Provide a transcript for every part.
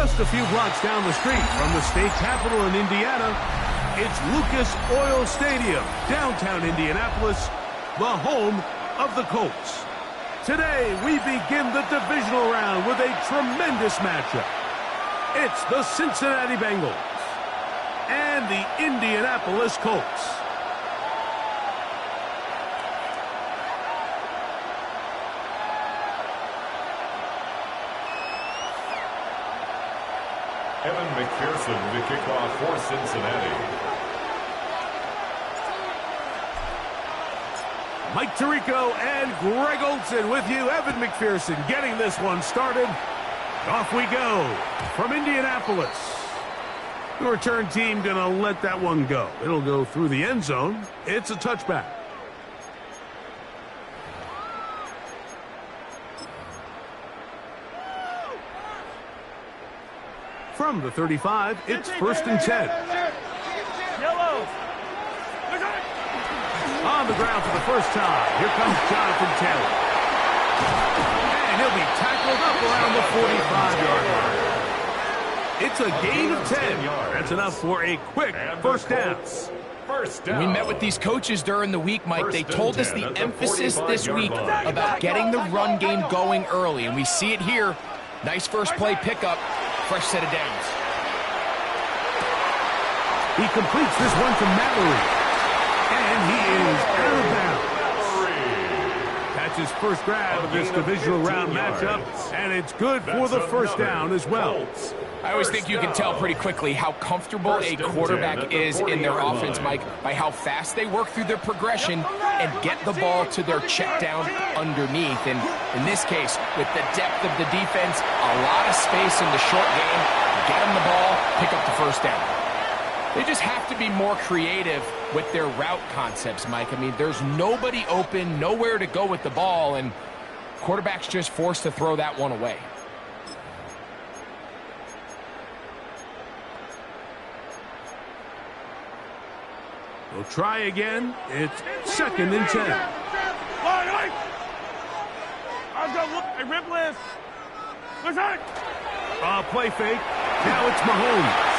Just a few blocks down the street from the state capitol in Indiana, it's Lucas Oil Stadium, downtown Indianapolis, the home of the Colts. Today, we begin the divisional round with a tremendous matchup. It's the Cincinnati Bengals and the Indianapolis Colts. Evan McPherson to kick off for Cincinnati. Mike Tirico and Greg Olsen with you. Evan McPherson getting this one started. Off we go from Indianapolis. The return team going to let that one go. It'll go through the end zone. It's a touchback. From the 35, it's 1st and 10. Yellow. On the ground for the first time. Here comes Jonathan Taylor. And he'll be tackled up around the 45-yard line. It's a gain of 10. That's enough for a quick first down. We met with these coaches during the week, Mike. They told us the emphasis this week about getting the run game going early, and we see it here. Nice first play pickup, fresh set of downs. He completes this one to Mallory. And he is out of bounds. That's his first grab of this divisional round matchup, and it's good for the first down as well. I always think you can tell pretty quickly how comfortable a quarterback is in their offense, Mike, by how fast they work through their progression and get the ball to their check down underneath. And in this case, with the depth of the defense, a lot of space in the short game, get them the ball, pick up the first down. They just have to be more creative with their route concepts, Mike. I mean, there's nobody open, nowhere to go with the ball, and quarterback's just forced to throw that one away. We'll try again. It's 2nd and 10. Play fake. Now it's Mahomes.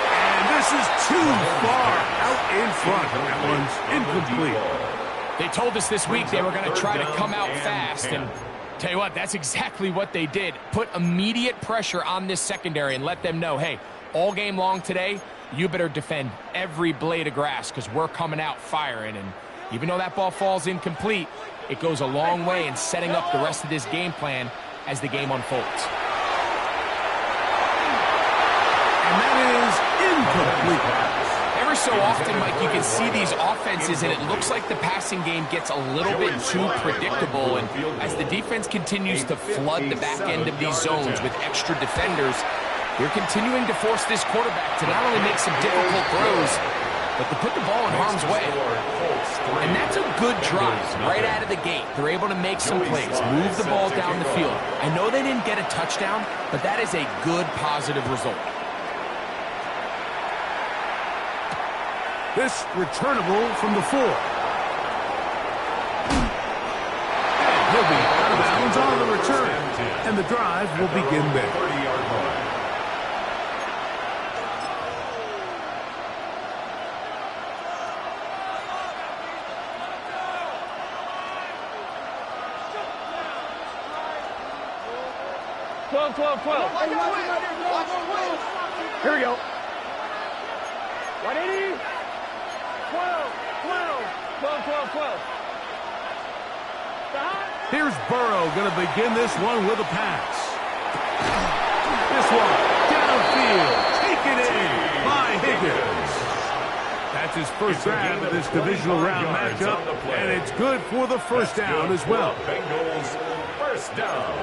And this is too far out in front. That one's incomplete. They told us this week they were going to try to come out fast, and tell you what, that's exactly what they did. Put immediate pressure on this secondary and let them know, hey, all game long today, you better defend every blade of grass because we're coming out firing. And even though that ball falls incomplete, it goes a long way in setting up the rest of this game plan as the game unfolds. And that is incomplete. Ever so often, Mike, you can see these offenses, and it looks like the passing game gets a little bit too predictable. And as the defense continues to flood the back end of these zones with extra defenders, they're continuing to force this quarterback to not only make some difficult throws, but to put the ball in harm's way. And that's a good drive right out of the gate. They're able to make some plays, move the ball down the field. I know they didn't get a touchdown, but that is a good, positive result. This returnable from the 4. And he'll be out of bounds on the return. And the drive will begin there. 30-yard line. Here we go. 180. 12. 12. Here's Burrow going to begin this one with a pass. This one downfield, taken in by Higgins. That's his first grab of this divisional round matchup, and it's good for the first down as well. Bengals first down.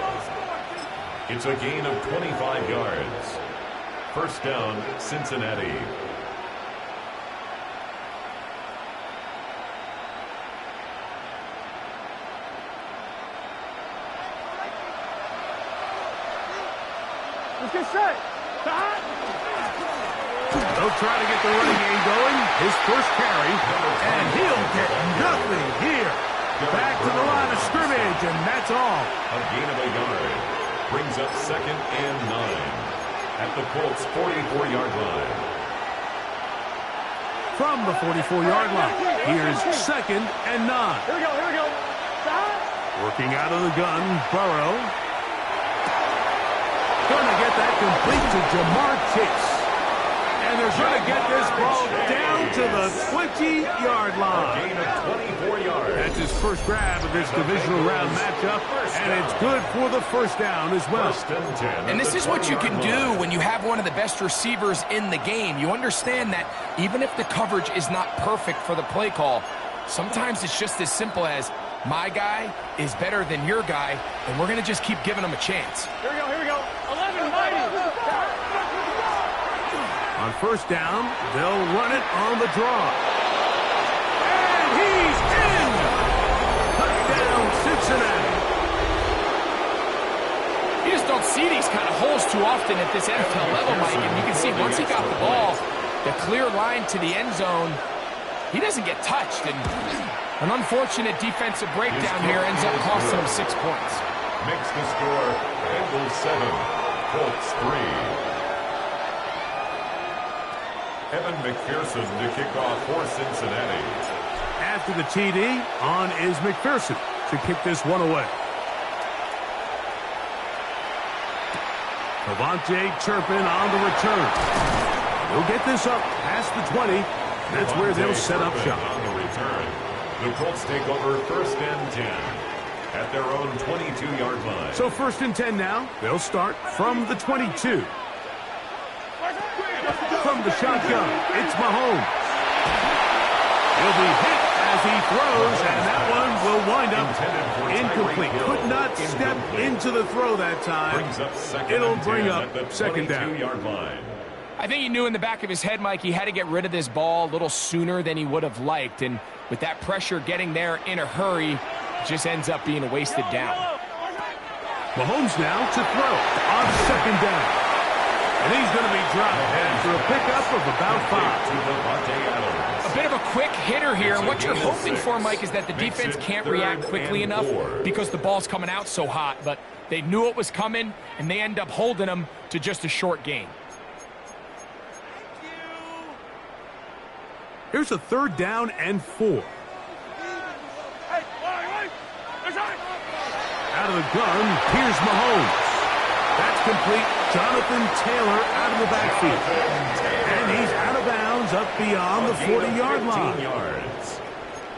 It's a gain of 25 yards. First down, Cincinnati. Let's get set. They'll try to get the running game going. His first carry, and he'll get nothing here. Back to the line of scrimmage, and that's all. A gain of a yard. Brings up 2nd and 9. at the Colts' 44-yard line. From the 44-yard line, here's 2nd and 9. Here we go, here we go. Stop. Working out of the gun, Burrow. Gonna get that complete to Jamar Chase. And they're gonna get this ball down to the 20-yard line. A gain of 24 yards. That's his first grab of this divisional round matchup, and it's good for the first down as well. And this is what you can do when you have one of the best receivers in the game. You understand that even if the coverage is not perfect for the play call, sometimes it's just as simple as my guy is better than your guy, and we're going to just keep giving him a chance. Here we go, here we go. 11, 90. On first down, they'll run it on the draw. And he's in! Touchdown, Cincinnati. You just don't see these kind of holes too often at this NFL level, Mike. And you can see once he got the ball, the clear line to the end zone, he doesn't get touched. And an unfortunate defensive breakdown here ends up costing him 6 points. Makes the score Bengals 7, Colts 3. Evan McPherson to kick off for Cincinnati. After the TD, on is McPherson to kick this one away. Devontae Turpin on the return. He'll get this up past the 20. That's where they'll set up shop. On the return, the Colts take over 1st and 10 at their own 22-yard line. So 1st and 10 now. They'll start from the 22. From the shotgun, it's Mahomes. He'll be hit as he throws, and that one will wind up incomplete. Could not step into the throw that time. It'll bring up 2nd down. Line. I think he knew in the back of his head, Mike, he had to get rid of this ball a little sooner than he would have liked. And with that pressure getting there in a hurry, it just ends up being a wasted down. Mahomes now to throw on 2nd down. And he's going to be dropped after a pickup of about 5. A bit of a quick hitter here, and what you're hoping for, Mike, is that the defense can't react quickly enough because the ball's coming out so hot. But they knew it was coming, and they end up holding him to just a short gain. Here's a 3rd down and 4. Out of the gun, here's Mahomes. That's complete. Jonathan Taylor out of the backfield. And he's out of bounds up beyond the 40-yard line.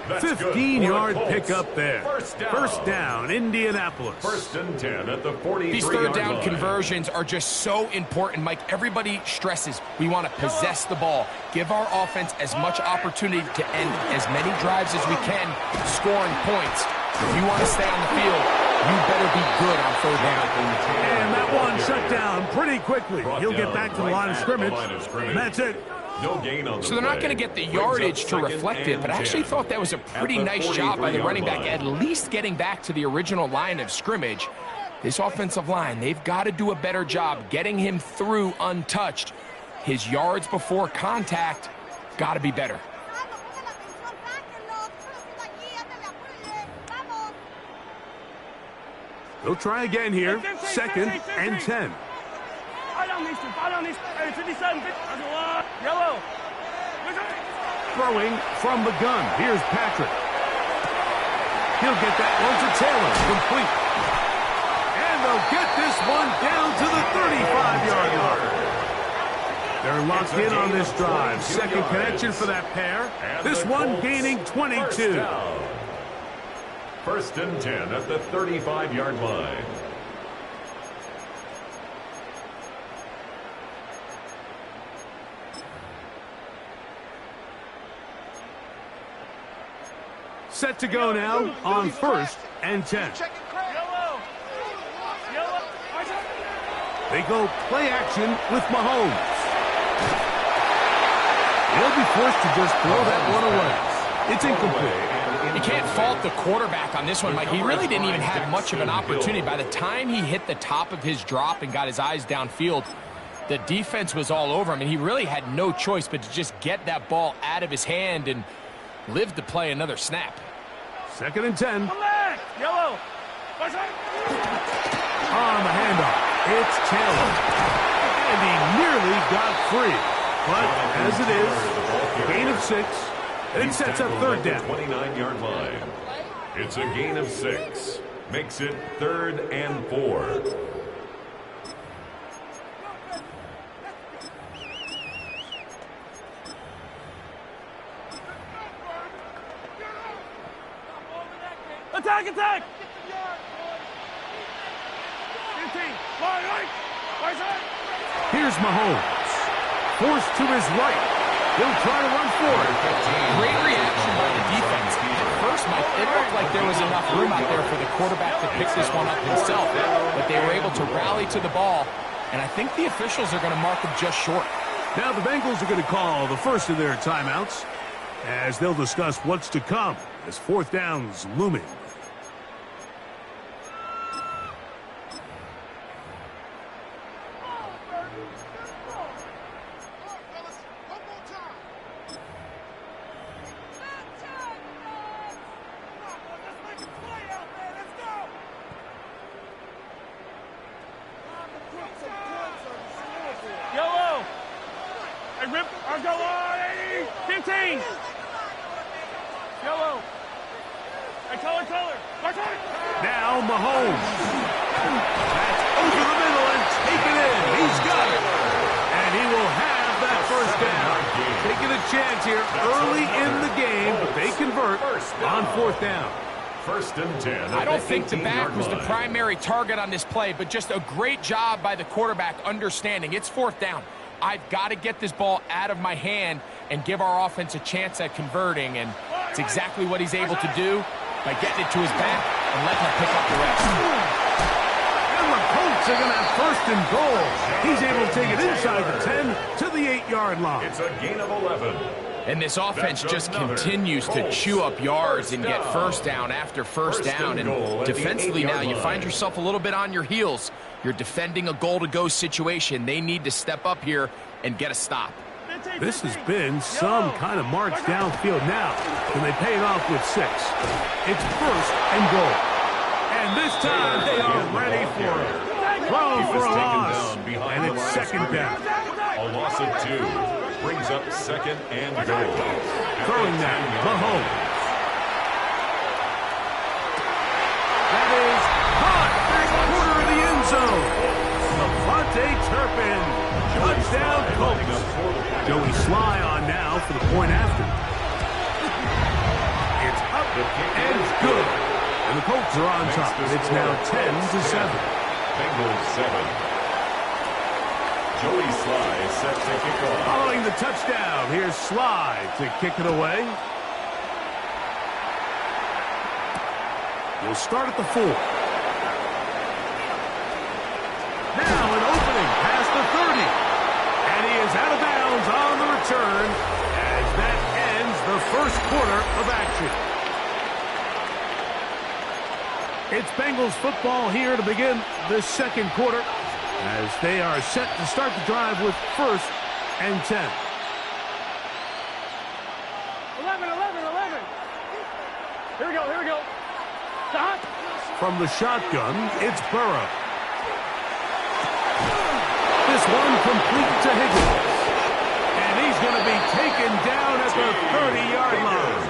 15-yard pickup there. First down, Indianapolis. 1st and 10 at the 43-yard line. These 3rd down conversions are just so important, Mike. Everybody stresses we want to possess the ball. Give our offense as much opportunity to end as many drives as we can, scoring points. If you want to stay on the field, you better be good on 3rd down. And that one shut down pretty quickly. He'll get back to the line of scrimmage, and that's it. No gain on the So they're not going to get the yardage to reflect it, but I actually thought that was a pretty nice job by the running back, at least getting back to the original line of scrimmage. This offensive line, they've got to do a better job getting him through untouched. His yards before contact got to be better. They'll try again here. 2nd and 10. Yellow. Throwing from the gun. Here's Patrick. He'll get that one to Taylor. Complete. And they'll get this one down to the 35-yard line. They're locked in on this drive. 2nd connection for that pair. This one gaining 22. 1st and 10 at the 35-yard line. Set to go now on 1st and 10. They go play action with Mahomes. He'll be forced to just throw that one away. It's incomplete. You can't fault the quarterback on this one, Mike. He really didn't even have much of an opportunity. By the time he hit the top of his drop and got his eyes downfield, the defense was all over him, and he really had no choice but to just get that ball out of his hand and live to play another snap. 2nd and 10. Yellow. On the handoff, it's Taylor. And he nearly got free. But as it is, gain of 6. It sets up third down. 29-yard line. It's a gain of 6. Makes it 3rd and 4. Attack, attack! 15. Here's Mahomes. Forced to his right. He'll try to run forward. Great reaction by the defense. At first, Mike, it looked like there was enough room out there for the quarterback to pick this one up himself, but they were able to rally to the ball, and I think the officials are going to mark him just short. Now the Bengals are going to call the first of their timeouts as they'll discuss what's to come as fourth down's looming. Yellow! Hey, rip! I'll go on! 15! Yellow! Hey, color! Now Mahomes. That's over the middle and taken in. He's got it. And he will have that first down. Taking a chance here early in the game, but they convert on fourth down. 1st and 10. I don't think the back was the primary target on this play, but just a great job by the quarterback understanding it's fourth down. I've got to get this ball out of my hand and give our offense a chance at converting, and it's exactly what he's able to do by getting it to his back and letting him pick up the rest. And the Colts are going to have first and goal. He's able to take it inside the 10 to the 8-yard line. It's a gain of 11. And this offense just continues to chew up yards and get first down after first down. And defensively now, you find yourself a little bit on your heels. You're defending a goal-to-go situation. They need to step up here and get a stop. This has been some kind of march downfield now. Can they pay it off with 6? It's first and goal. And this time they are ready for it. Throw for a loss. And it's second down. A loss of 2. Brings up 2nd and goal. Throwing that, Mahomes. That is caught. Back corner of the end zone. Devontae Turpin. Touchdown, Colts. Joey Sly on now for the point after. It's up and good. And the Colts are on top. It's now 10-7. Bengals 7. Joey Sly set to kick off. Following the touchdown, here's Sly to kick it away. We'll start at the 4. Now an opening past the 30. And he is out of bounds on the return as that ends the first quarter of action. It's Bengals football here to begin the second quarter, as they are set to start the drive with 1st and 10. 11. Here we go. Stop. From the shotgun, it's Burrow. This one complete to Higgins. And he's going to be taken down at the 30-yard line.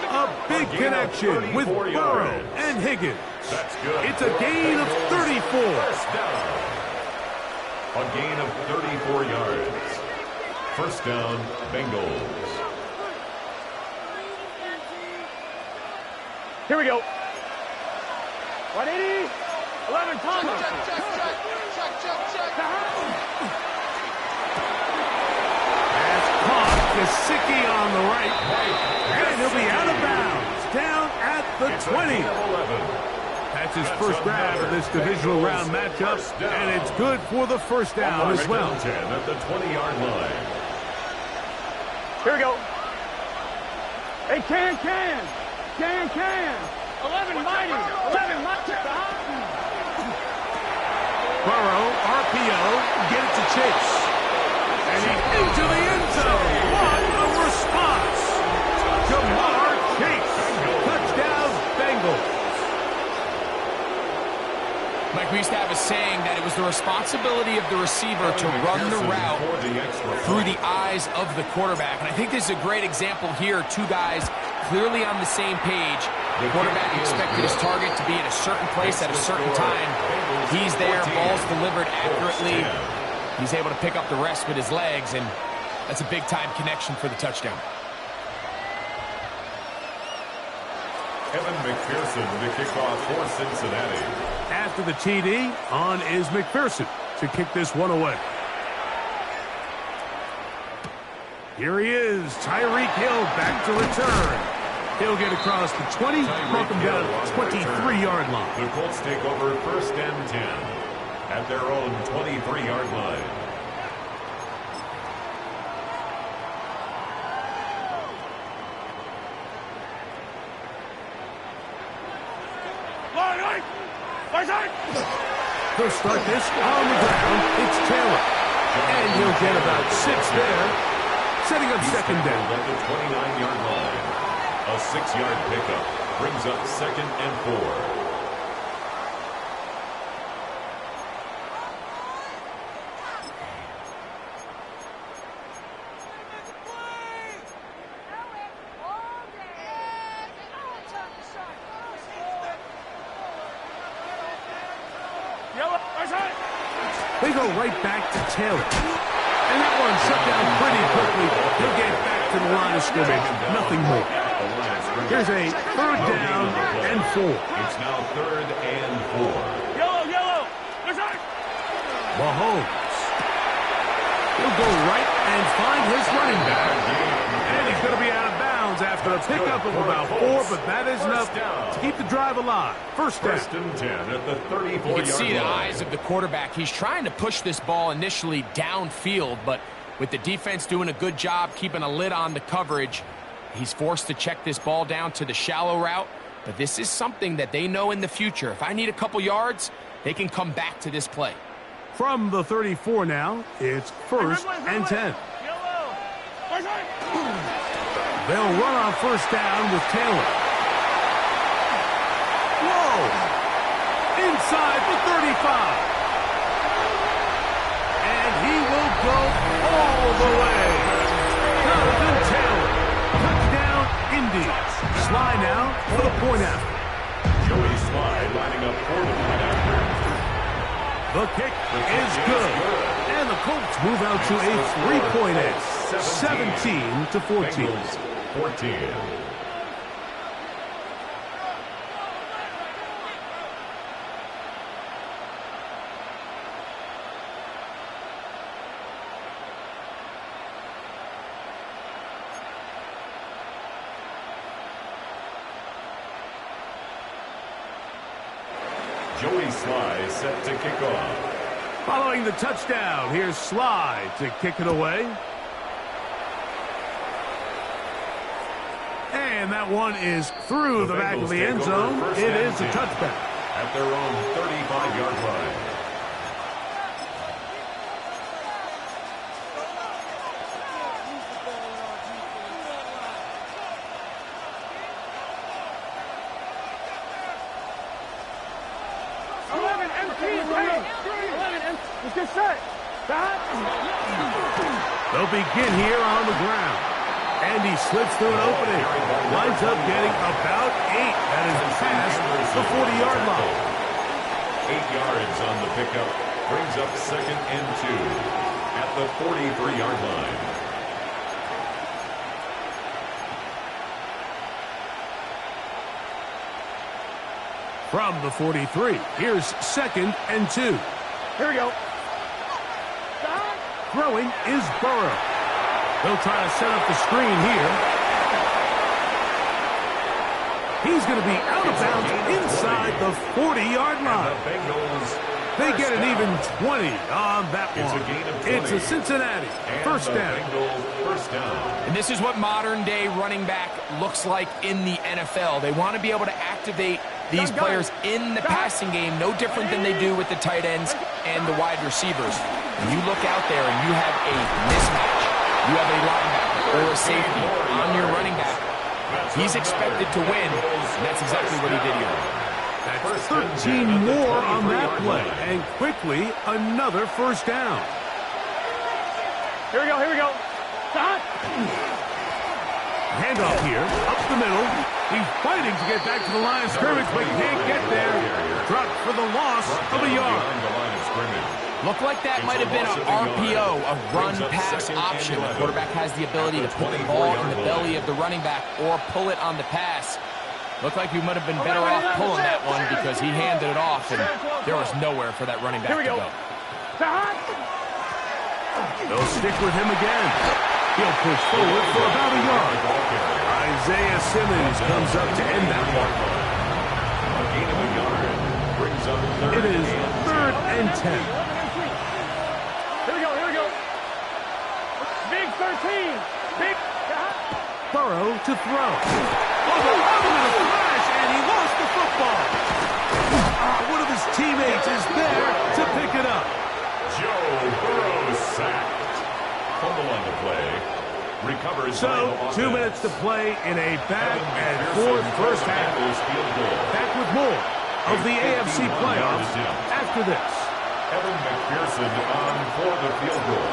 A big connection with Burrow and Higgins. That's good. It's a gain of 34. First down. A gain of 34 yards. First down, Bengals. Here we go. 180. 11, Thomas. That's caught. Gesicki on the right. And he'll be out of bounds. Down at the 20. That's his first grab of this divisional round matchup, and it's good for the first down as well. 10 at the 20-yard line. Here we go. Hey, can. 11 mighty. Burrow, RPO, get it to Chase. And he's into the end zone. What a response. Jamar Chase. Touchdown, Bengals. Mike, Mike, we used to have a saying that it was the responsibility of the receiver to run the route through the eyes of the quarterback. And I think this is a great example here. Two guys clearly on the same page. The quarterback expected his target to be in a certain place at a certain time. He's there, ball's delivered accurately. He's able to pick up the rest with his legs, and that's a big-time connection for the touchdown. Evan McPherson to kick off for Cincinnati. After the TD, on is McPherson to kick this one away. Here he is, Tyreek Hill back to return. He'll get across the 20, broke him down at the 23-yard line. The Colts take over 1st and 10 at their own 23-yard line. He'll start this on the ground. It's Taylor. And he'll get about 6 there, setting up 2nd down. At the 29-yard line. A 6-yard pickup brings up 2nd and 4. They go right back to Taylor. And that one shut down pretty quickly. He'll get back to the line of scrimmage. Nothing more. Here's a 3rd down and 4. It's now 3rd and 4. Yellow. Mahomes. He'll go right and find his running back. And he's going to be out of bounds after a pickup of about 4, but that is enough to keep the drive alive. 1st down. 1st and 10 at the 34-yard line. You can see the eyes of the quarterback. He's trying to push this ball initially downfield, but with the defense doing a good job keeping a lid on the coverage, he's forced to check this ball down to the shallow route. But this is something that they know in the future. If I need a couple yards, they can come back to this play. From the 34 now, it's 1st and 10. They'll run on 1st down with Taylor. Whoa! Inside the 35. And he will go all the way. Jonathan Taylor. Touchdown, Indy. Sly now for the point after. Joey Sly lining up for the point after. The kick is good. And the Colts move out to a 3-point edge. 17-14. Bengals 14. Joey Sly set to kick off. Following the touchdown, here's Sly to kick it away. And that one is through the back of the end zone. It is a touchback. At their own 35-yard line. They'll begin here on the ground. And he slips through an opening. Winds up getting about 8. That is past the 40-yard line. 8 yards on the pickup. Brings up 2nd and 2 at the 43-yard line. From the 43, here's 2nd and 2. Here we go. Throwing is Burrow. They'll try to set up the screen here. He's going to be out of bounds inside the 40-yard line. The Bengals, they get an even 20 on that it's one. A gain of 20. It's a Cincinnati first down. First down. And this is what modern-day running back looks like in the NFL. They want to be able to activate these players in the passing game, no different than they do with the tight ends and the wide receivers. When you look out there and you have a mismatch, you have a linebacker or a safety on your running back, he's expected to win, and that's exactly what he did here. That's 13 more on that play. And quickly, another first down. Here we go, here we go. Stop. Handoff here, up the middle. He's fighting to get back to the line of scrimmage, but can't get there. Dropped for the loss of a yard. Looked like that might have been an RPO, a run-pass option. The quarterback has the ability to put the ball in the belly of the running back or pull it on the pass. Looked like he might have been better off pulling that one because he handed it off, and there was nowhere for that running back to go. They'll stick with him again. He'll push forward for about a yard. Isaiah Simmons comes up to end that one. A gain of a yard brings up It is 3rd and 10. Here we go, here we go. Big 13. Big. Burrow to throw. Overrun with a flash, and he lost the football. One of his teammates is there to pick it up. Joe Burrow sacked. Fumble on the play. Recovers. So, 2 minutes to play in a back-and-forth first half. Back with more of the AFC playoffs after this. Evan McPherson on for the field goal.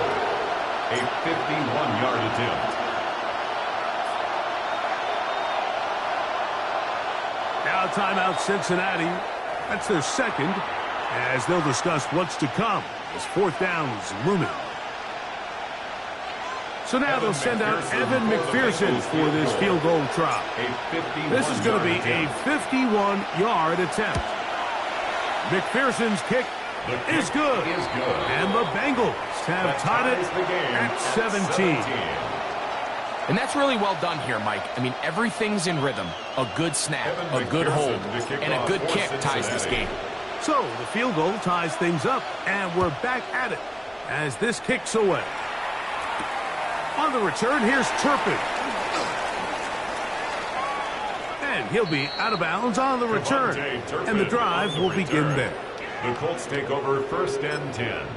A 51-yard attempt. Now timeout Cincinnati. That's their second, as they'll discuss what's to come as 4th down is looming. So now they'll send out Evan McPherson for this field goal try. This is going to be a 51-yard attempt. McPherson's kick is good. And the Bengals have tied it at 17. And that's really well done here, Mike. I mean, everything's in rhythm. A good snap, a good hold, and a good kick ties this game. So the field goal ties things up, and we're back at it as this kicks away. On the return, here's Turpin. And he'll be out of bounds on the return. And the drive will begin there. The Colts take over 1st and 10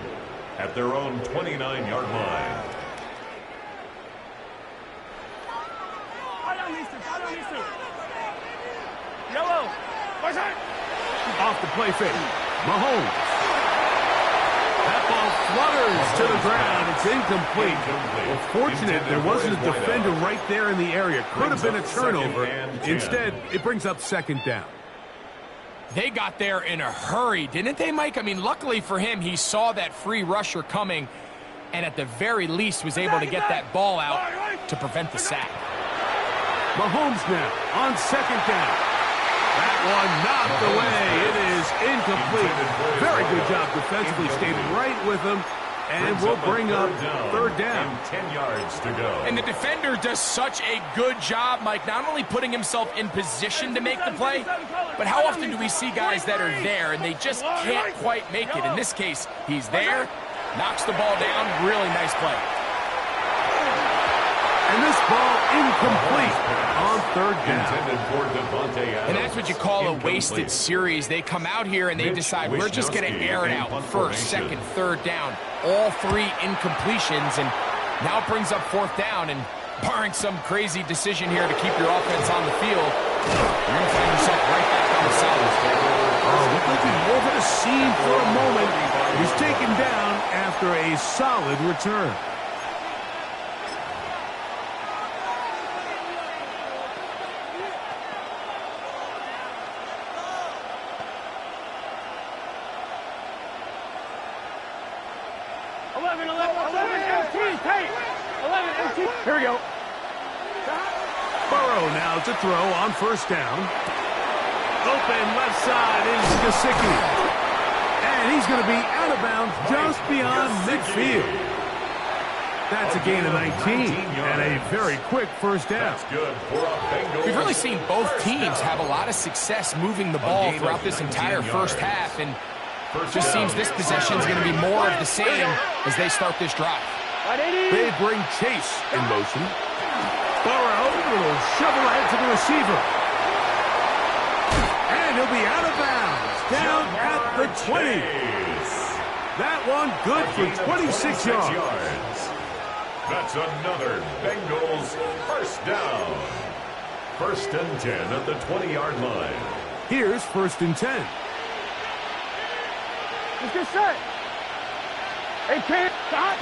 at their own 29-yard line. Yellow. Off the play fake. Mahomes. That ball flutters to the ground. It's incomplete. Well, fortunate there wasn't a defender right there in the area. Could have been a turnover. Instead, it brings up 2nd down. They got there in a hurry, didn't they, Mike? I mean, luckily for him, he saw that free rusher coming and at the very least was able to get that ball out to prevent the sack. Mahomes now on 2nd down. That one knocked away. It is incomplete. Very good job defensively. Stayed right with him. And we'll bring up 3rd down. 10 yards to go. And the defender does such a good job, Mike, not only putting himself in position to make the play, but how often do we see guys that are there and they just can't quite make it? In this case, he's there, knocks the ball down. Really nice play. And this ball incomplete on 3rd down. And that's what you call a wasted series. They come out here and they decide we're just going to air it out. 1st, 2nd, 3rd down. All 3 incompletions. And now it brings up 4th down. And barring some crazy decision here to keep your offense on the field, you're going to find yourself right back on the solid. Looked like he's over the scene for a moment. He's taken down after a solid return. Here we go. Burrow now to throw on 1st down. Open left side is Gesicki. And he's going to be out of bounds just beyond midfield. That's a gain of 19 and a very quick 1st down. We've really seen both teams have a lot of success moving the ball throughout this entire first half, and it just seems this possession is going to be more of the same as they start this drive. They bring Chase in motion. Burrow will shovel ahead to the receiver. And he'll be out of bounds down at the 20. That one good for 26 yards. That's another Bengals 1st down. 1st and 10 at the 20-yard line. Here's 1st and 10. Let's get set. Hey, can't stop.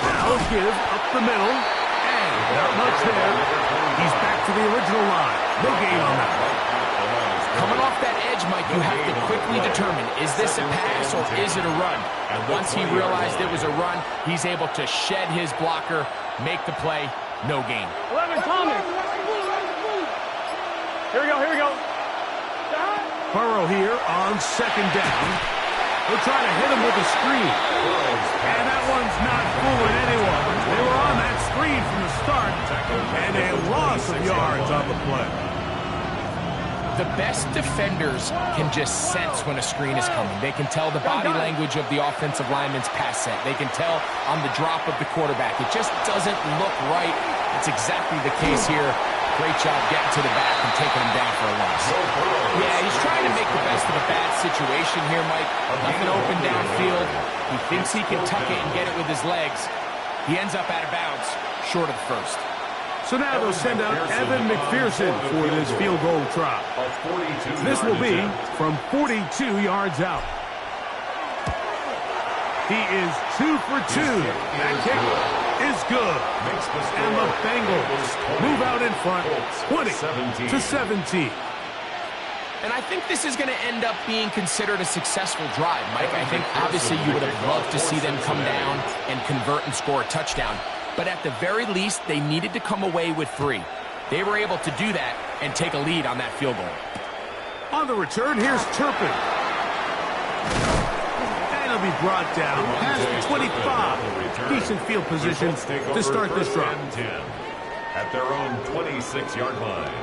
Now give up the middle. And not much there. He's back to the original line. No gain on that one. Coming off that edge, Mike, you have to quickly determine, is this a pass or is it a run? And once he realized it was a run, he's able to shed his blocker, make the play, no gain. 11, Thomas. Here we go, here we go. Burrow here on 2nd down. They'll try to hit him with a screen. And that one's not fooling anyone. They were on that screen from the start, and a loss of yards on the play. The best defenders can just sense when a screen is coming. They can tell the body language of the offensive lineman's pass set. They can tell on the drop of the quarterback. It just doesn't look right. That's exactly the case here. Great job getting to the back and taking him down for a loss. Yeah, he's trying to make the best of a bad situation here, Mike. Nothing open downfield. He thinks he can tuck it and get it with his legs. He ends up out of bounds, short of the 1st. So now they'll send out Evan McPherson for this field goal try. This will be from 42 yards out. He is 2 for 2. That kick is good. And the Bengals move out in front, 20-17. And I think this is going to end up being considered a successful drive, Mike. I think obviously you would have loved to see them come down and convert and score a touchdown. But at the very least, they needed to come away with 3. They were able to do that and take a lead on that field goal. On the return, here's Turpin. And he'll be brought down past the 25. Decent field position to start this drive. At their own 26-yard line.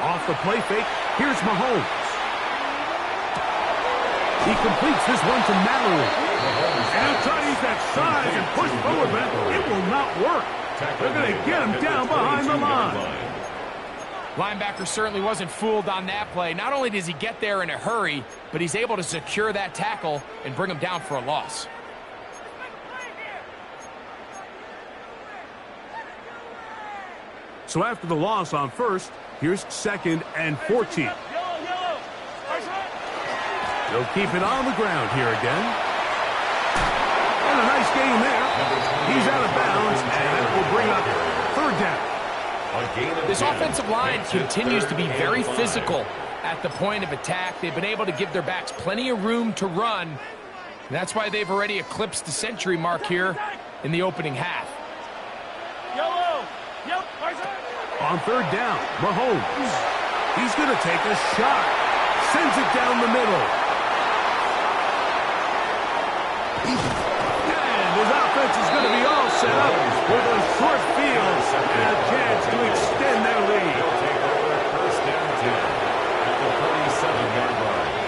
Off the play fake, here's Mahomes. He completes this one to Mallory. And he'll try to use that size and push forward, but it will not work. They're going to get him down behind the line. Linebacker certainly wasn't fooled on that play. Not only does he get there in a hurry, but he's able to secure that tackle and bring him down for a loss. So after the loss on 1st, here's 2nd and 14. They'll keep it on the ground here again. And a nice gain there. He's out of bounds, and that will bring up 3rd down. This offensive line continues to be very physical at the point of attack. They've been able to give their backs plenty of room to run. And that's why they've already eclipsed the century mark here in the opening half. On 3rd down, Mahomes. He's going to take a shot. Sends it down the middle. And his offense is going to be all set up with a short field and a chance to extend their lead. They'll take over 1st down 10 at the 37-yard line.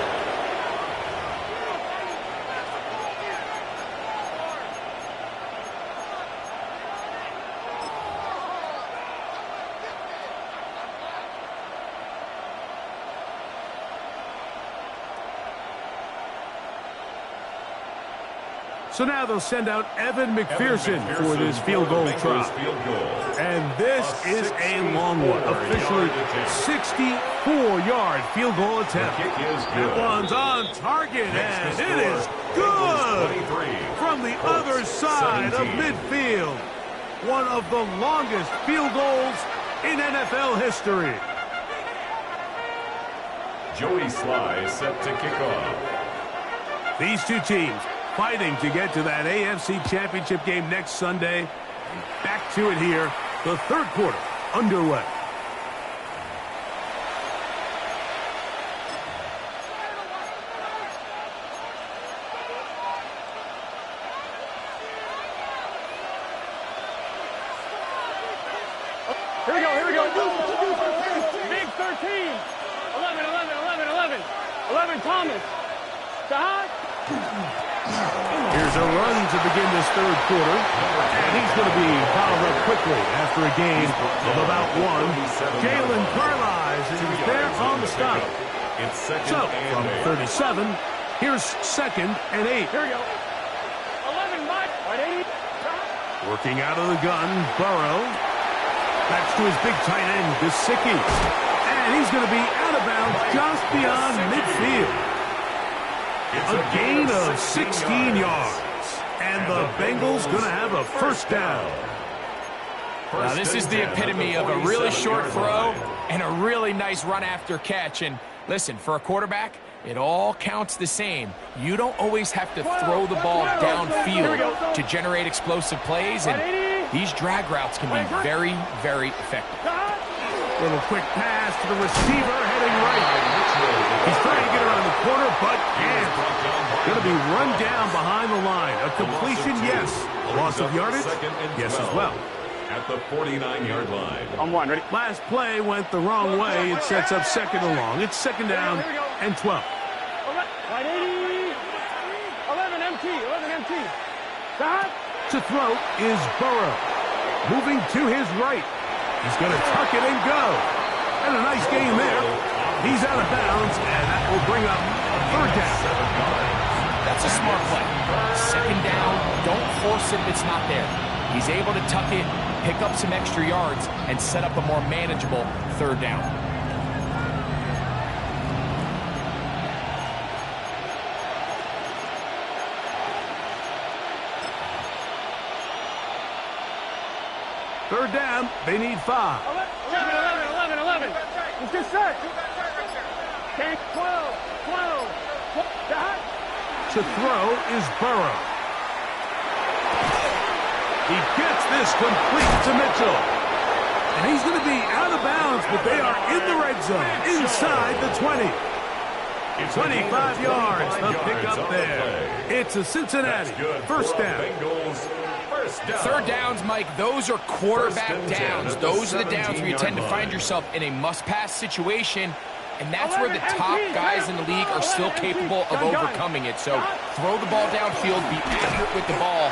So now they'll send out Evan McPherson for this field goal try. And this is a long one. Officially 64-yard field goal attempt. That one's on target, and it is good from the other side of midfield. One of the longest field goals in NFL history. Joey Sly is set to kick off. These two teams fighting to get to that AFC Championship game next Sunday. Back to it here, the 3rd quarter underway. Here we go, here we go. Big 13. 11, 11, 11, 11. 11, Thomas. Here's There's a run to begin this third quarter, and he's going to be fouled up quickly after a gain of about one. Jalen Carlisle is there on the stop. So, from 37, here's 2nd and 8. Here we go. 11, Mike. Right, 80. Working out of the gun, Burrow. Backs to his big tight end, Gesicki. And he's going to be out of bounds just beyond midfield. A gain of 16 yards. And the Bengals going to have a first down. Now, this is the epitome of a really short throw and a really nice run after catch. And listen, for a quarterback, it all counts the same. You don't always have to throw the ball downfield to generate explosive plays, and these drag routes can be very, very effective. Little quick pass to the receiver heading right. He's trying to get around the corner, but can't. Going to be run down behind the line. A completion, yes. A loss of yardage, yes as well. At the 49-yard line. On one, ready? Last play went the wrong way. It sets up 2nd and long. It's 2nd down and 12. Right, 80. 11 MT. 11 MT. Stop. To throw is Burrow. Moving to his right. He's going to tuck it and go. And a nice game there. He's out of bounds, and that will bring up a 3rd down. That's a smart play. 2nd down, don't force it if it's not there. He's able to tuck it, pick up some extra yards, and set up a more manageable 3rd down. Third down, they need 5. 11. It's just set. 10, 12. Stop. To throw is Burrow. He gets this complete to Mitchell. And he's going to be out of bounds, but they are in the red zone, inside the 20. 25 yards, the pickup there. It's a Cincinnati first down. 3rd downs, Mike, those are quarterback downs. Those are the downs where you tend to find yourself in a must-pass situation, and that's where the top guys in the league are still capable of overcoming it. So throw the ball downfield, be accurate with the ball.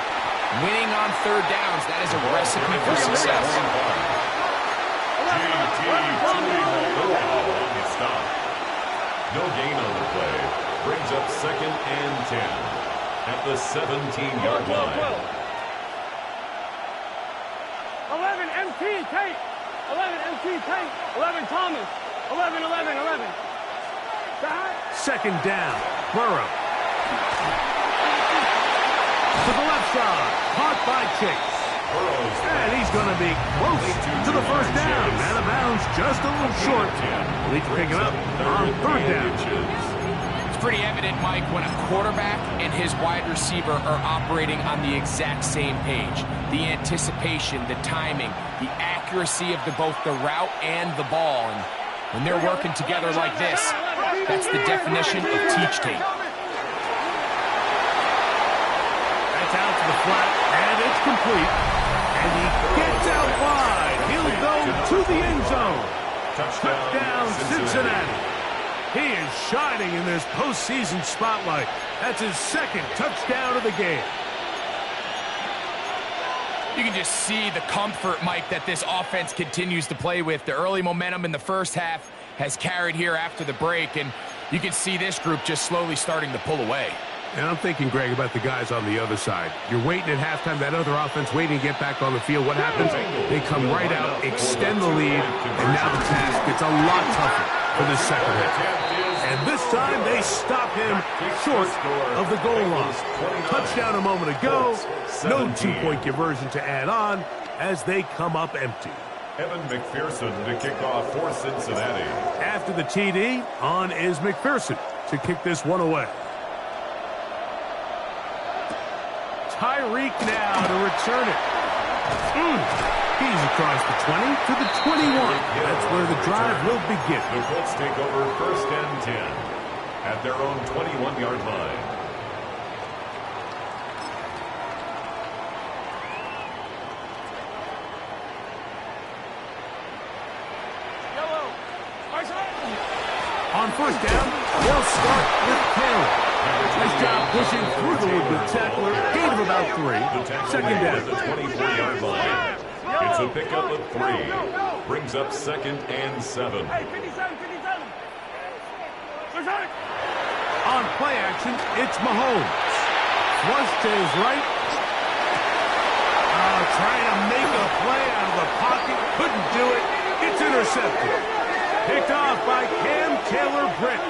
Winning on 3rd downs, that is a recipe for success. No gain on the play. Brings up 2nd and 10 at the 17-yard line. 11 MT Tate. 11 MT Tate. 11 Thomas. 11. Stop. 2nd down, Burrow. To the left side, caught by Chase. And he's going to be close to the first down. Out of bounds, just a little short. At least pick it up on 3rd down. It's pretty evident, Mike, when a quarterback and his wide receiver are operating on the exact same page. The anticipation, the timing, the accuracy of both the route and the ball. And when they're working together like this, that's the definition of teach tape. That's out to the flat, and it's complete. And he gets out wide. He'll go to the end zone. Touchdown, Cincinnati. He is shining in this postseason spotlight. That's his 2nd touchdown of the game. You can just see the comfort, Mike, that this offense continues to play with. The early momentum in the first half has carried here after the break, and you can see this group just slowly starting to pull away. And I'm thinking, Greg, about the guys on the other side. You're waiting at halftime, that other offense waiting to get back on the field. What happens? They come right out, extend the lead, and now the task gets a lot tougher for this second half. And this time they stop him short of the goal line. Touchdown a moment ago. No 2-point conversion to add on as they come up empty. Evan McPherson to kick off for Cincinnati. After the TD, on is McPherson to kick this one away. Tyreek now to return it. He's across the 20 to the 21. That's where the drive will begin. The Colts take over 1st and 10 at their own 21-yard line. On 1st down, they'll start with Taylor. Nice job pushing through the wooded tackler. about 3. Second down. At the 24-yard line. It's a pickup of 3. Brings up 2nd and 7. Hey, 57, 57. On play action, it's Mahomes. Flush to his right. Trying to make a play out of the pocket. Couldn't do it. It's intercepted. Picked off by Cam Taylor-Britt.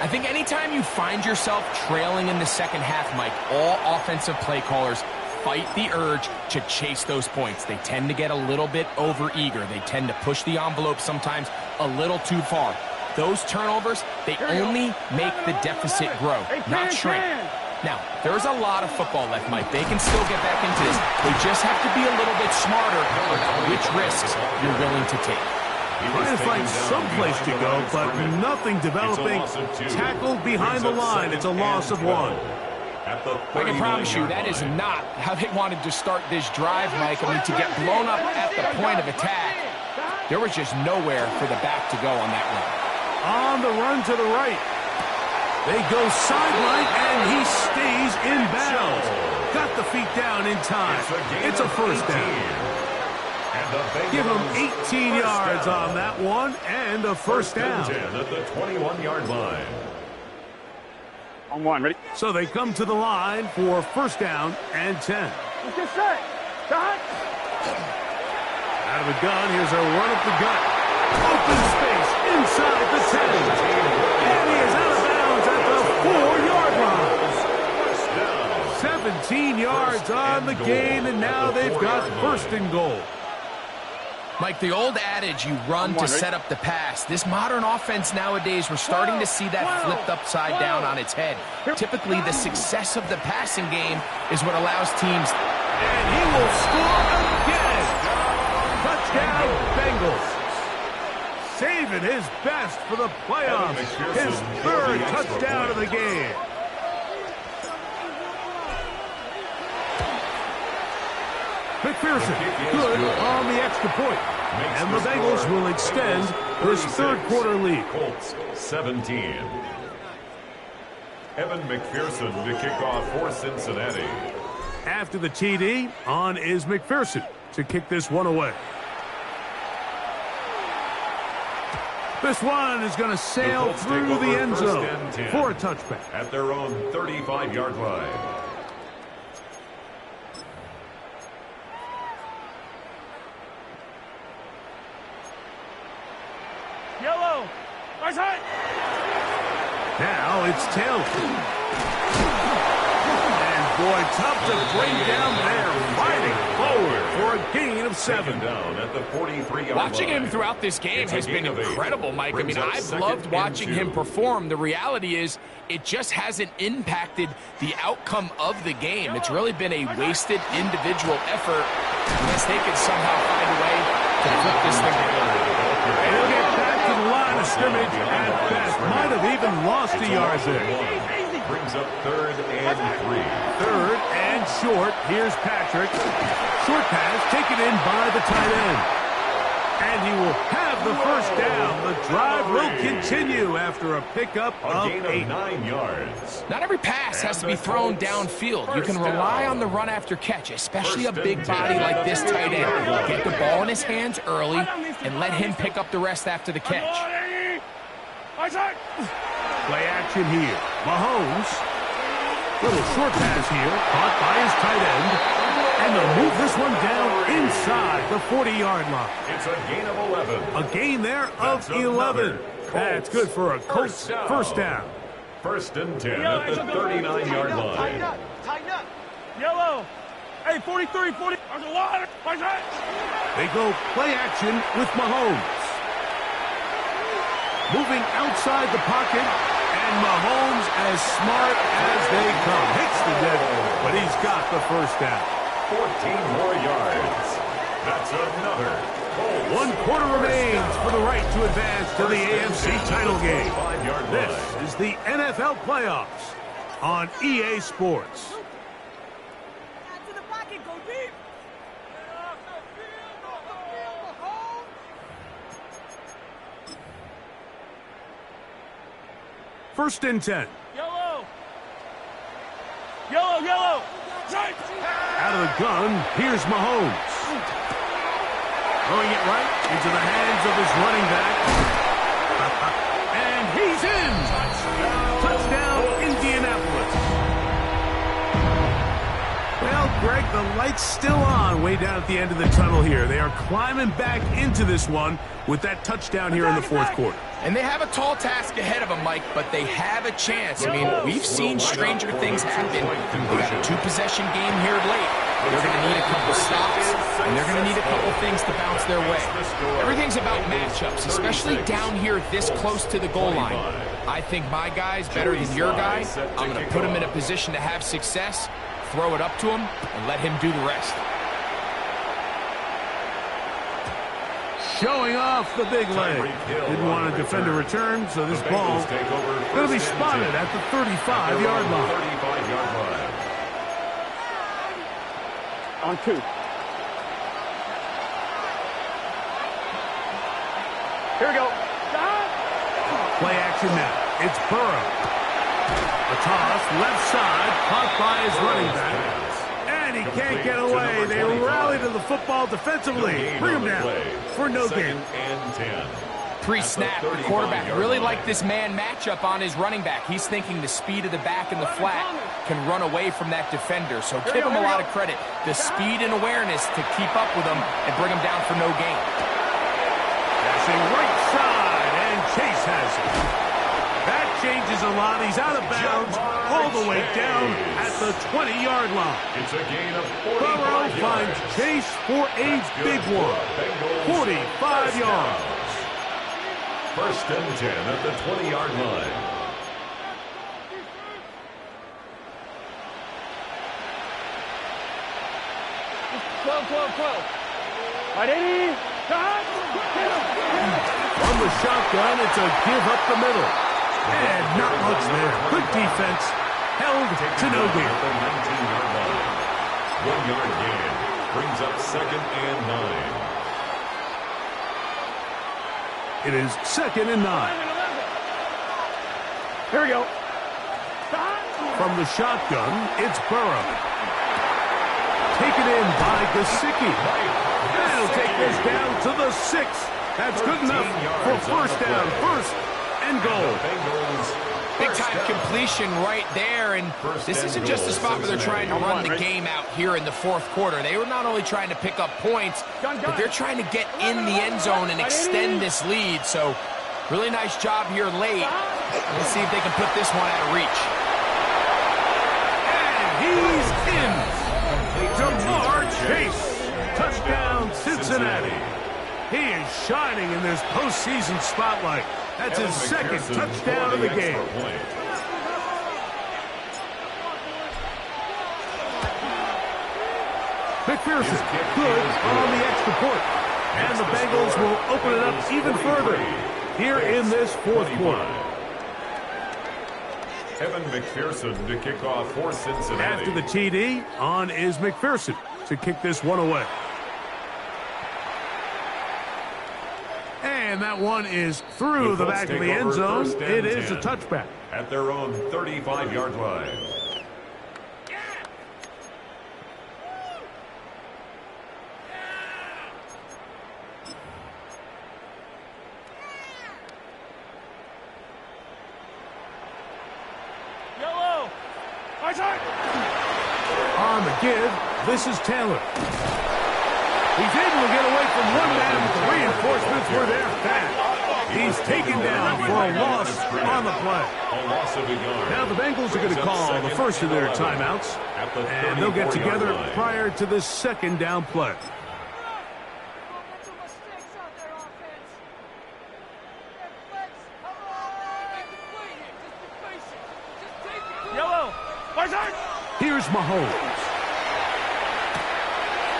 I think anytime you find yourself trailing in the second half, Mike, all offensive play callers fight the urge to chase those points. They tend to get a little bit overeager. They tend to push the envelope sometimes a little too far. Those turnovers, they only make the deficit grow, not shrink. Now, there's a lot of football left, Mike. They can still get back into this. They just have to be a little bit smarter about which risks you're willing to take. Trying to find some place to go, but nothing developing. Tackled behind the line. It's a loss of 1. I can promise you that is not how they wanted to start this drive, Mike. I mean, to get blown up at the point of attack, there was just nowhere for the back to go on that run. On the run to the right. They go sideline, and he stays in bounds. Got the feet down in time. It's a first down. Give him 18 yards on that one, and a first down. 10 at the 21-yard line. On 1, ready? So they come to the line for first down and 10. Let's get set. Cut. Out of the gun, here's a run up the gut. Open space inside the 10. And he is out of bounds at the 4-yard line. 17 yards on the gain, and now they've got first and goal. Mike, the old adage, you run to set up the pass. This modern offense nowadays, we're starting to see that flipped upside down on its head. Typically, the success of the passing game is what allows teams. And he will score again. Touchdown, Bengals. Saving his best for the playoffs. His 3rd touchdown of the game. McPherson, good on the extra point. And the Bengals will extend this 3rd quarter lead. Colts 17. Evan McPherson to kick off for Cincinnati. After the TD, on is McPherson to kick this one away. This one is going to sail through the end zone for a touchback. At their own 35-yard line. Yellow. Right side. Now it's Taylor. And boy, tough to bring down there. Fighting forward for a gain of 7. Down at the 43-yard Watching line. him throughout this game has been incredible, Mike. I mean, I've loved watching him perform. The reality is it just hasn't impacted the outcome of the game. It's really been a wasted individual effort unless they could somehow find a way to flip this thing around. He'll get back to the line of scrimmage at best. Might have even lost a yard there. Brings up 3rd and 3. 3rd and short. Here's Patrick. Short pass taken in by the tight end. And he will have the first down. The drive will continue after a pickup of 8. 9 yards. Not every pass has to be thrown downfield. You can rely on the run after catch, especially a big body like this tight end. Get the ball in his hands early and let him pick up the rest after the catch. Play action here. Mahomes. Little short pass here. Caught by his tight end. And they'll move this one down inside the 40-yard line. It's a gain of 11. A gain there of 11. That's good for a Colts first down. 1st and 10 at the 39-yard line. Tighten up. Yellow. Hey, 43, 40. There's a water. Right side. They go play action with Mahomes. Moving outside the pocket, and Mahomes as smart as they come. Hits the dead, but he's got the first down. 14 more yards. That's another. One quarter remains for the right to advance to the AFC title game. This is the NFL playoffs on EA Sports. To the pocket, go deep. First and 10. Yellow. Yellow, yellow. Out of the gun, here's Mahomes. Throwing it right into the hands of his running back. And he's in. Touchdown, Indianapolis. Well, Greg, the light's still on way down at the end of the tunnel here. They are climbing back into this one with that touchdown here in the fourth quarter. And they have a tall task ahead of them, Mike, but they have a chance. I mean, we've seen stranger things happen. They got a two-possession game here late. They're going to need a couple stops, and they're going to need a couple things to bounce their way. Everything's about matchups, especially down here this close to the goal line. I think my guy's better than your guy. I'm going to put him in a position to have success, throw it up to him, and let him do the rest. Showing off the big leg. Didn't want to defend a return, so this ball going to be spotted at the 35-yard line. On 2. Here we go. Play action now. It's Burrow. A toss, left side, caught by his running back. And he can't get away. They rally to the football defensively. Bring him down for no gain. Pre-snap, the quarterback really liked this man matchup on his running back. He's thinking the speed of the back in the flat can run away from that defender. So give him a lot of credit. The speed and awareness to keep up with him and bring him down for no gain. Passing right side, and Chase has it. That changes a lot. He's out of bounds all the way down at the 20-yard line. It's a gain of 45 Burrow yards. finds Chase for a big one. 45 yards. First and 10 at the 20-yard line. Right, 80. From the shotgun, it's a give up the middle. And not much there. Good defense. Held to no gain. At the 19-yard line. 1 yard gain. Brings up second and 9. It is second and 9. Here we go. From the shotgun, it's Burrow. Taken in by Gesicki. They'll take this down to the 6. That's good enough for first down. First and goal. Big-time completion right there, and this isn't just a spot where they're trying to run the game out here in the fourth quarter. They were not only trying to pick up points, but they're trying to get in the end zone and extend this lead. So really nice job here late. Let's see if they can put this one out of reach. And he's in. Jamar Chase. Touchdown, Cincinnati. He is shining in this postseason spotlight. That's his second touchdown of the game. McPherson, good on the extra point. And the Bengals will open it up even further here in this fourth quarter. Evan McPherson to kick off for Cincinnati. After the TD, on is McPherson to kick this one away. And that one is through the back of the end zone. It is a touchback. At their own 35-yard line. Yellow. On the give, this is Taylor. He's able to get away from one man, but the reinforcements were there fast. He's taken down for a loss on the play. A loss of a yard. Now the Bengals are going to call the first of their timeouts, and they'll get together prior to the second down play. Yellow. Here's Mahomes.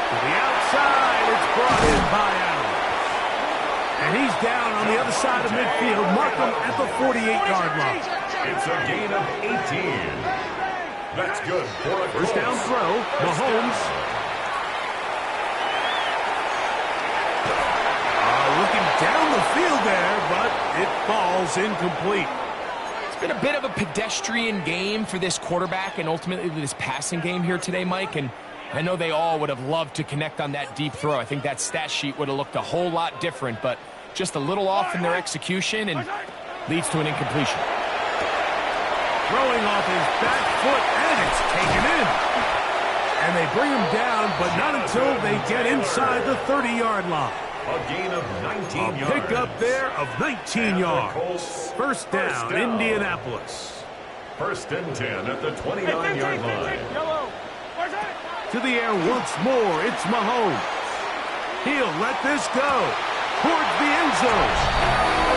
To the outside, it's brought in by Allen. And he's down on the other side of midfield. Mark him at the 48-yard line. It's a gain of 18. That's good for a First down throw, Mahomes. Looking down the field there, but it falls incomplete. been a bit of a pedestrian game for this quarterback and ultimately this passing game here today, Mike, and I know they all would have loved to connect on that deep throw. I think that stat sheet would have looked a whole lot different, but just a little off in their execution and leads to an incompletion. Throwing off his back foot, and it's taken in. And they bring him down, but not until they get inside the 30-yard line. A gain of 19 yards. Pick up there of 19 yards. First down, Indianapolis. First and 10 at the 29-yard line. To the air once more, it's Mahomes. He'll let this go. Towards the end zone.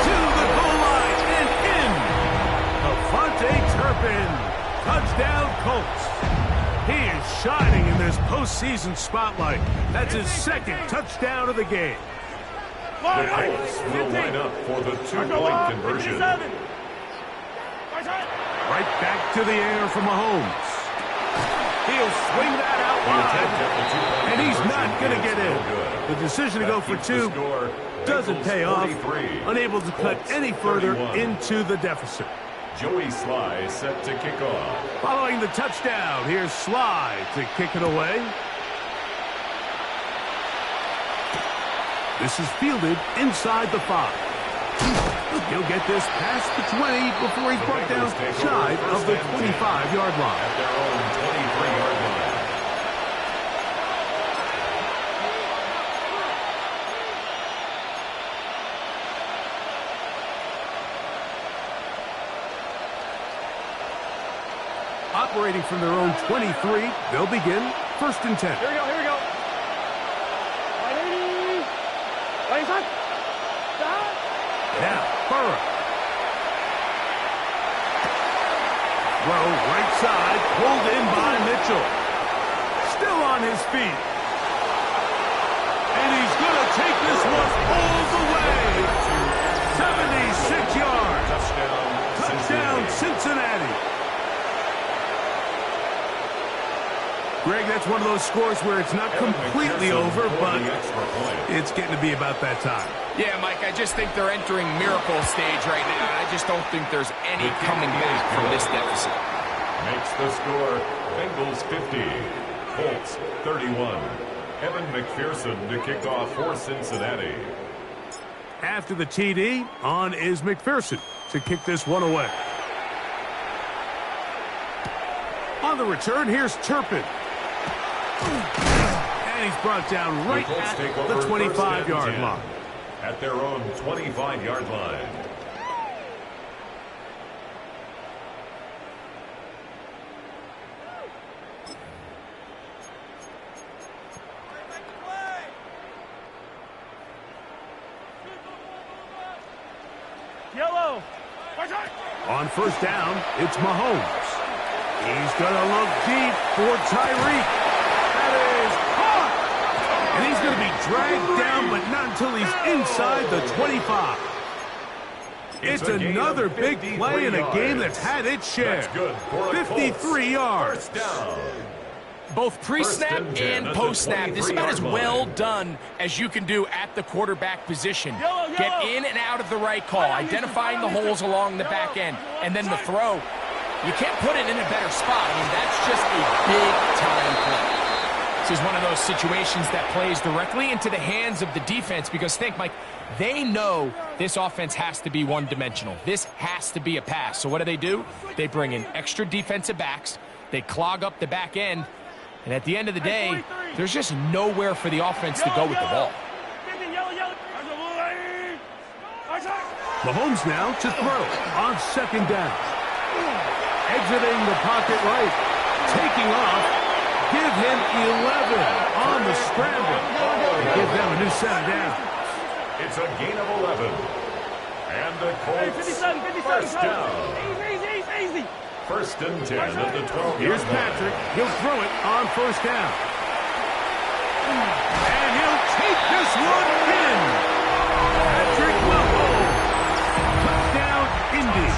To the goal line and in. Devontae Turpin. Touchdown, Colts. He is shining in this postseason spotlight. That's his second touchdown of the game. The Colts will line up for the two-point conversion. Right back to the air for Mahomes. He'll swing that out wide, and he's not going to get in. The decision to go for two doesn't pay off, unable to cut any further into the deficit. Joey Sly set to kick off. Following the touchdown, here's Sly to kick it away. This is fielded inside the 5. He'll get this past the 20 before he's brought down shy of the 25-yard line. At their own 23-yard line. Operating from their own 23, they'll begin first and 10. Here we go, here we go. 180. 180. Stop. Now, Burrow. Throw right side, pulled in by Mitchell. Still on his feet. And he's going to take this one all the way. 76 yards. Touchdown, Cincinnati. Greg, that's one of those scores where it's not completely over, but it's getting to be about that time. Yeah, Mike, I just think they're entering miracle stage right now, and I just don't think there's any coming back from this deficit. Makes the score Bengals 50, Colts 31. Evan McPherson to kick off for Cincinnati. After the TD, on is McPherson to kick this one away. On the return, here's Turpin. And he's brought down right at the 25-yard line. At their own 25-yard line. Yellow. On first down, it's Mahomes. He's going to look deep for Tyreek. That is caught. And he's going to be dragged down, but not until he's inside the 25. It's another big play in a game that's had its share. 53 yards. Both pre-snap and post-snap, this is about as well done as you can do at the quarterback position. Get in and out of the right call, identifying the holes along the back end, and then the throw. You can't put it in a better spot. I mean, that's just a big-time play. This is one of those situations that plays directly into the hands of the defense because, think, Mike, they know this offense has to be one-dimensional. This has to be a pass. So what do? They bring in extra defensive backs. They clog up the back end. And at the end of the day, there's just nowhere for the offense to go with the ball. Mahomes now to throw on second down. Exiting the pocket right. Taking off. Give him 11 on the scramble. Give them a new set of downs. It's a gain of 11. And the Colts first down. Easy. First and 10 at the 12-yard line. Here's Patrick. He'll throw it on first down. And he'll take this one in. Patrick Mahomes. Touchdown, Indy.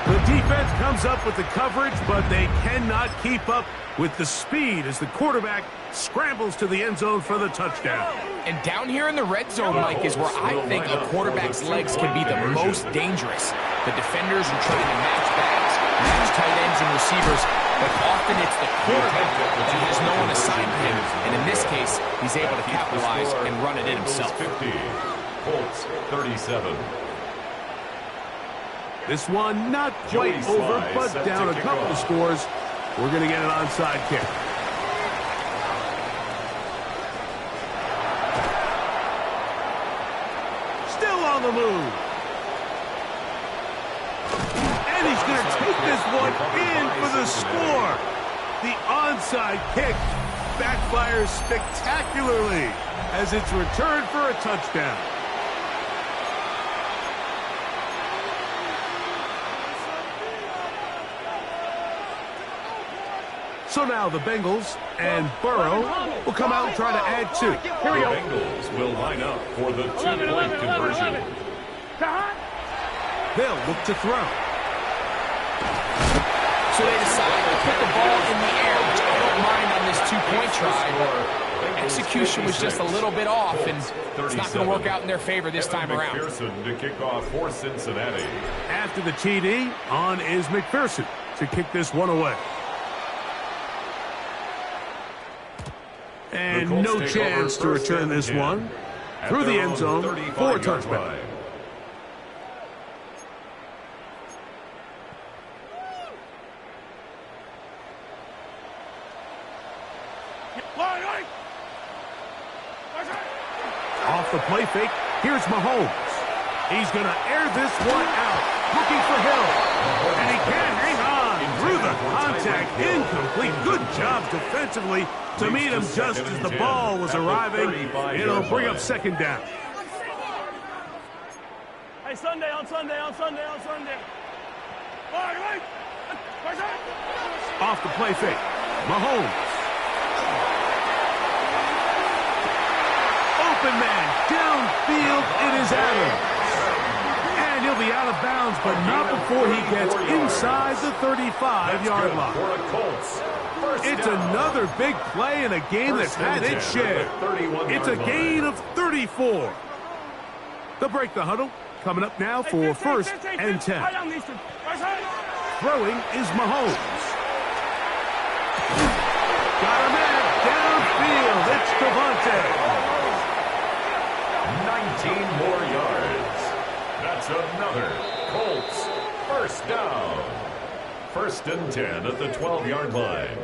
The defense defense comes up with the coverage, but they cannot keep up with the speed as the quarterback scrambles to the end zone for the touchdown. And down here in the red zone, Mike, is where I think a quarterback's legs can be the most dangerous. The defenders are trying to match backs, match tight ends and receivers, but often it's the quarterback that has no one assigned to him. And in this case, he's able to capitalize and run it in himself. 50, Colts 37. This one not quite over, but down a couple of scores. We're going to get an onside kick. Still on the move. And he's going to take this one in for the score. The onside kick backfires spectacularly as it's returned for a touchdown. So now the Bengals and Burrow will come out and try to add two. Here we go. The Bengals will line up for the two-point conversion. They'll look to throw. So they decide to put the ball in the air, which I don't mind on this two-point try, but execution was just a little bit off, and it's not going to work out in their favor this time around. McPherson to kick off for Cincinnati. After the TD, on is McPherson to kick this one away. And no chance to return this one through the end zone for a touchback. Off the play fake, here's Mahomes. He's going to air this one out, looking for Hill. And he can't hang on through the contact. Incomplete. Good job defensively to meet him just as the ball was arriving. It'll bring up second down. Hey, Sunday on Sunday on Sunday on Sunday. Off the play fake, Mahomes. Open man, downfield, it is Adams. And he'll be out of bounds, but not before he gets inside the 35-yard line. It's another big play in a game that's had its share. It's a gain of 34. They'll break the huddle. Coming up now for first and 10. Throwing is Mahomes. Got a man downfield. It's Devontae. 19 more yards. That's another Colts first down. First and 10 at the 12-yard line.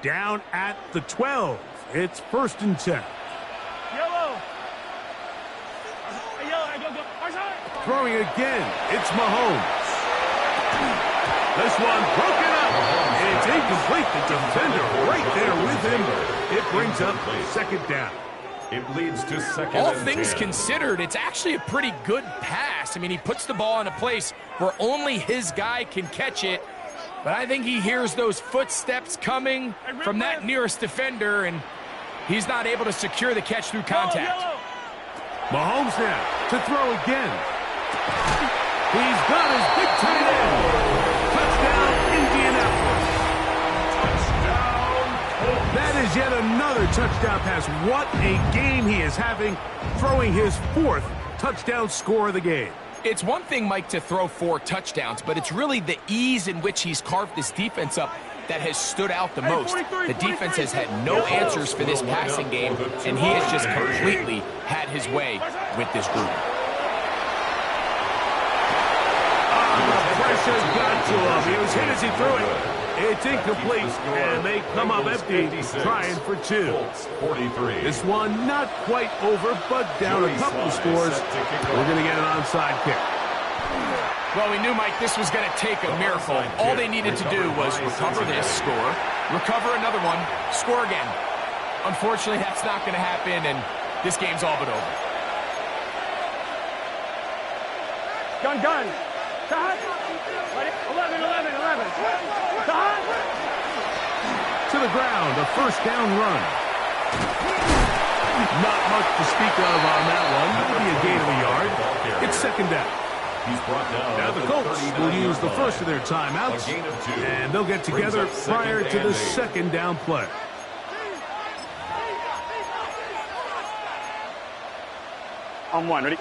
Down at the 12. It's first and 10. Throwing again, it's Mahomes. This one broken up. It's incomplete. The defender right there with him. It brings up second down. It leads to second All and things 10. considered, it's actually a pretty good pass. I mean, he puts the ball in a place where only his guy can catch it. But I think he hears those footsteps coming from that nearest defender, and he's not able to secure the catch through contact. Mahomes now to throw again. He's got his big tight end. Touchdown, Indianapolis. Touchdown. That is yet another touchdown pass. What a game he is having, throwing his fourth touchdown score of the game. It's one thing, Mike, to throw 4 touchdowns, but it's really the ease in which he's carved this defense up that has stood out the most. The defense has had no answers for this passing game, and he has just completely had his way with this group. Pressure got to him. He was hit as he threw it. It's incomplete, and they come up empty, trying for 2. 43. This one not quite over, but down a couple of scores. We're going to get an onside kick. Well, we knew, Mike, this was going to take a miracle. All they needed to do was recover this, score, recover another one, score again. Unfortunately, that's not going to happen, and this game's all but over. Gun. 11. Cut. the ground, a first down run. Not much to speak of on that one. Maybe a gain of a yard. It's second down. He's brought down. Now the Colts will use the first of their timeouts, and they'll get together prior to the second down play. On one, ready?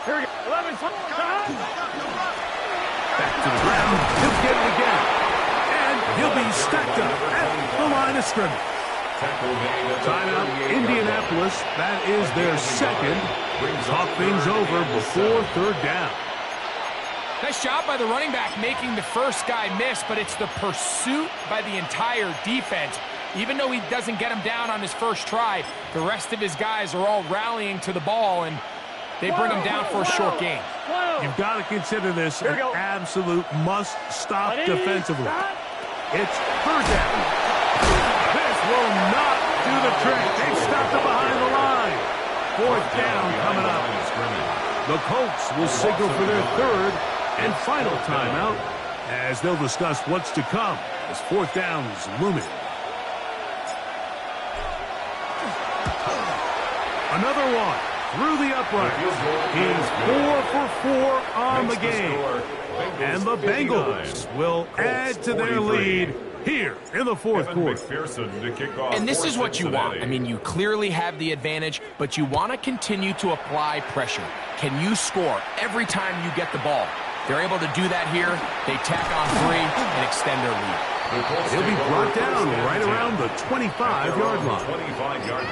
Here we go. 11. Back to the ground. He'll get it again. And he'll be stacked up at the line of scrimmage. Timeout, Indianapolis. That is their second. Talk things over before third down. Nice job by the running back making the first guy miss, but it's the pursuit by the entire defense. Even though he doesn't get him down on his first try, the rest of his guys are all rallying to the ball, and they bring him down for a short gain. You've got to consider this an absolute must-stop defensively. It's third down. This will not do the trick. They've stopped it behind the line. Fourth down coming up. The Colts will signal for their third and final timeout as they'll discuss what's to come as fourth down is looming. Another one through the upright. He's 4 for 4 on the game. And the Bengals will add to their lead here in the fourth quarter. And this is what you want. I mean, you clearly have the advantage, but you want to continue to apply pressure. Can you score every time you get the ball? They're able to do that here. They tack on 3 and extend their lead. He'll be brought down right around the 25-yard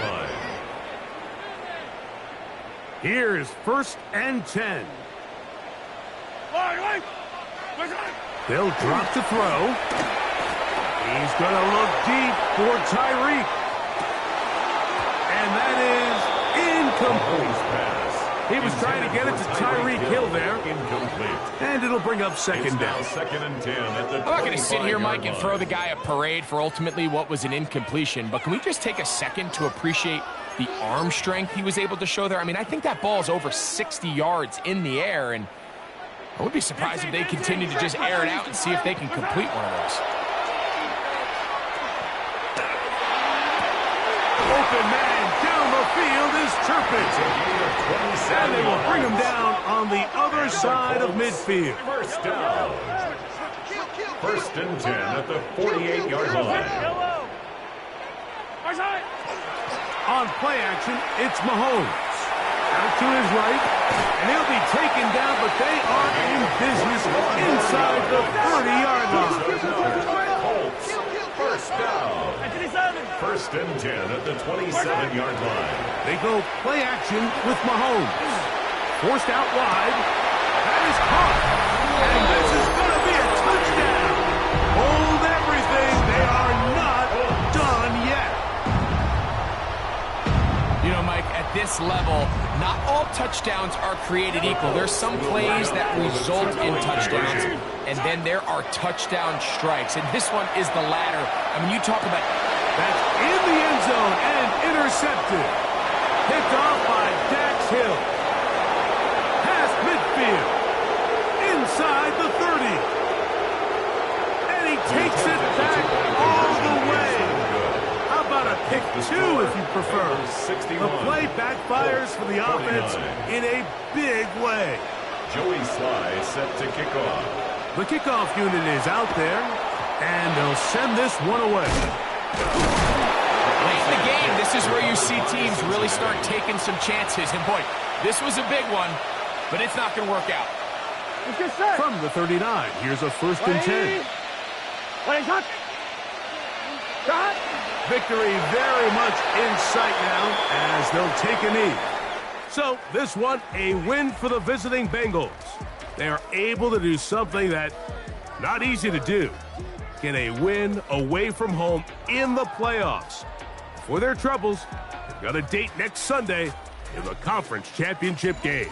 line. Here's first and 10. They'll drop to throw. He's going to look deep for Tyreek. And that is incomplete. He was trying to get it to Tyreek Hill there. And it'll bring up second down. I'm not going to sit here, Mike, and throw the guy a parade for ultimately what was an incompletion, but can we just take a second to appreciate the arm strength he was able to show there? I mean, I think that ball is over 60 yards in the air, and I would be surprised if they continue to just air it out and see if they can complete one of those. Open man down the field is Turpin. And they will bring him down on the other side of midfield. First down. First and 10 at the 48-yard line. On play action, it's Mahomes. Out to his right, and he'll be taken down, but they are in business inside the 30-yard line. Colts, first down. First and 10 at the 27-yard line. They go play action with Mahomes. Forced out wide. That is caught. And this is going to be a touchdown. Hold everything. They are not done yet. You know, Mike, at this level, not all touchdowns are created equal. There's some plays that result in touchdowns, and then there are touchdown strikes. And this one is the latter. I mean, you talk about... That's in the end zone and intercepted. Picked off by Dax Hill. Past midfield. Inside the 30. And he takes it back all the way. How about a pick 2 if you prefer? The play backfires for the offense in a big way. Joey Sly set to kick off. The kickoff unit is out there, and they'll send this one away. Late in the game, this is where you see teams really start taking some chances. And boy, this was a big one, but it's not going to work out. From the 39, here's a first and 10. Victory very much in sight now as they'll take a knee. So this one, a win for the visiting Bengals. They are able to do something that not easy to do. Get a win away from home in the playoffs. For their troubles, they've got a date next Sunday in the conference championship game.